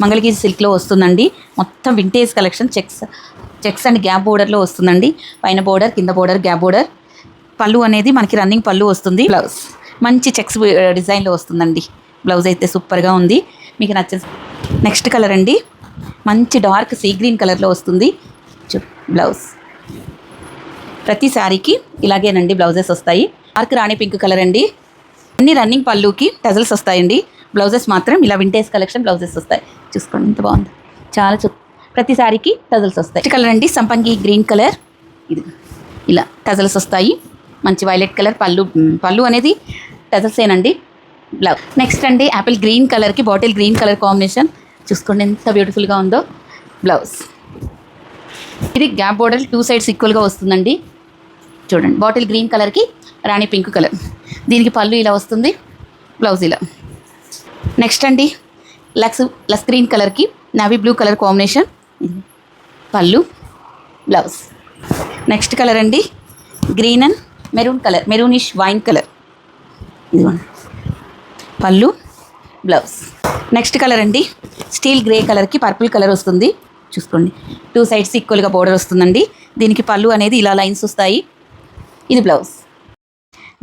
మంగళగిరి సిల్క్లో వస్తుందండి. మొత్తం vintage collection. Checks and gap బోర్డర్లో వస్తుందండి. పైన బోర్డర్, కింద బోర్డర్, గ్యాప్ బోర్డర్. పళ్ళు అనేది మనకి రన్నింగ్ పళ్ళు వస్తుంది. బ్లౌజ్ మంచి చెక్స్ డిజైన్లో వస్తుందండి. బ్లౌజ్ అయితే సూపర్గా ఉంది, మీకు నచ్చింది. నెక్స్ట్ కలర్ అండి, మంచి డార్క్ సీ గ్రీన్ కలర్లో వస్తుంది బ్లౌజ్. ప్రతి శారీకి ఇలాగేనండి బ్లౌజెస్ వస్తాయి. డార్క్ రాణి పింక్ కలర్ అండి. అన్ని రన్నింగ్ పళ్ళుకి టజల్స్ వస్తాయండి. బ్లౌజెస్ మాత్రం ఇలా వింటేజ్ కలెక్షన్ బ్లౌజెస్ వస్తాయి. చూసుకోండి ఎంత బాగుంది, చాలా ప్రతి శారీకి టజల్స్ వస్తాయి. నెక్స్ట్ కలర్ అండి, సంపంగి గ్రీన్ కలర్. ఇది ఇలా టజల్స్ వస్తాయి. మంచి వైలెట్ కలర్ పళ్ళు అనేది టజల్సేనండి. బ్లౌజ్. నెక్స్ట్ అండి, యాపిల్ గ్రీన్ కలర్కి బాటిల్ గ్రీన్ కలర్ కాంబినేషన్. చూసుకోండి ఎంత బ్యూటిఫుల్గా ఉందో బ్లౌజ్. ఇది గ్యాప్ బోర్డర్ 2 సైడ్స్ ఈక్వల్గా వస్తుందండి. చూడండి, బాటిల్ గ్రీన్ కలర్కి రాణి పింక్ కలర్. దీనికి పళ్ళు ఇలా వస్తుంది, బ్లౌజ్ ఇలా. నెక్స్ట్ అండి, లక్స్ గ్రీన్ కలర్కి నావీ బ్లూ కలర్ కాంబినేషన్. పళ్ళు, బ్లౌజ్. నెక్స్ట్ కలర్ అండి, green and maroon colour, maroonish wine colour. ఇదిగోండి పళ్ళు, బ్లౌజ్. నెక్స్ట్ కలర్ అండి, స్టీల్ గ్రే కలర్కి పర్పుల్ కలర్ వస్తుంది. చూసుకోండి 2 సైడ్స్ ఈక్వల్గా బోర్డర్ వస్తుందండి. దీనికి పళ్ళు అనేది ఇలా లైన్స్ వస్తాయి. ఇది బ్లౌజ్.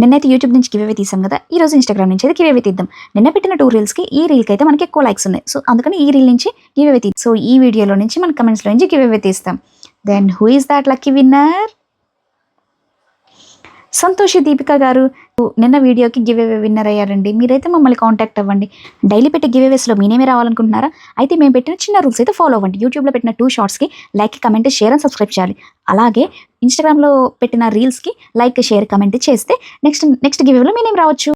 నిన్నైతే యూట్యూబ్ నుంచి గివ్ అవే తీసాం కదా, ఈ రోజు ఇన్స్టాగ్రామ్ నుంచి అయితే గివ్ అవే తీద్దాం. నిన్న పెట్టిన 2 రీల్స్కి ఈ రీల్కి అయితే మనకి ఎక్కువ లైక్స్ ఉన్నాయి. సో అందుకని ఈ రీల్ నుంచి గివ్ అవే తీద్దాం. సో ఈ వీడియోలో నుంచి మన కమెంట్స్లో నుంచి గివ్ అవే తీస్తాం. Then who is that lucky winner? Santoshi Deepika garu నిన్న వీడియోకి గివ్ అవే విన్నర్ అయ్యారండి. మీరైతే మమ్మల్ని కాంటాక్ట్ అవ్వండి. డైలీ పెట్టే గివ్ అవేస్లో మీ నేమే రావాలనుకుంటున్నారా? అయితే మేము పెట్టిన చిన్న రూల్స్ అయితే ఫాలో అవ్వండి. యూట్యూబ్లో పెట్టిన 2 షార్ట్స్కి like, comment, share and subscribe చేయాలి. అలాగే ఇన్స్టాగ్రామ్లో పెట్టిన రీల్స్కి లైక్, షేర్, కమెంట్ చేస్తే నెక్స్ట్ గివ్ అవేలో మీ నేమ్ రావచ్చు.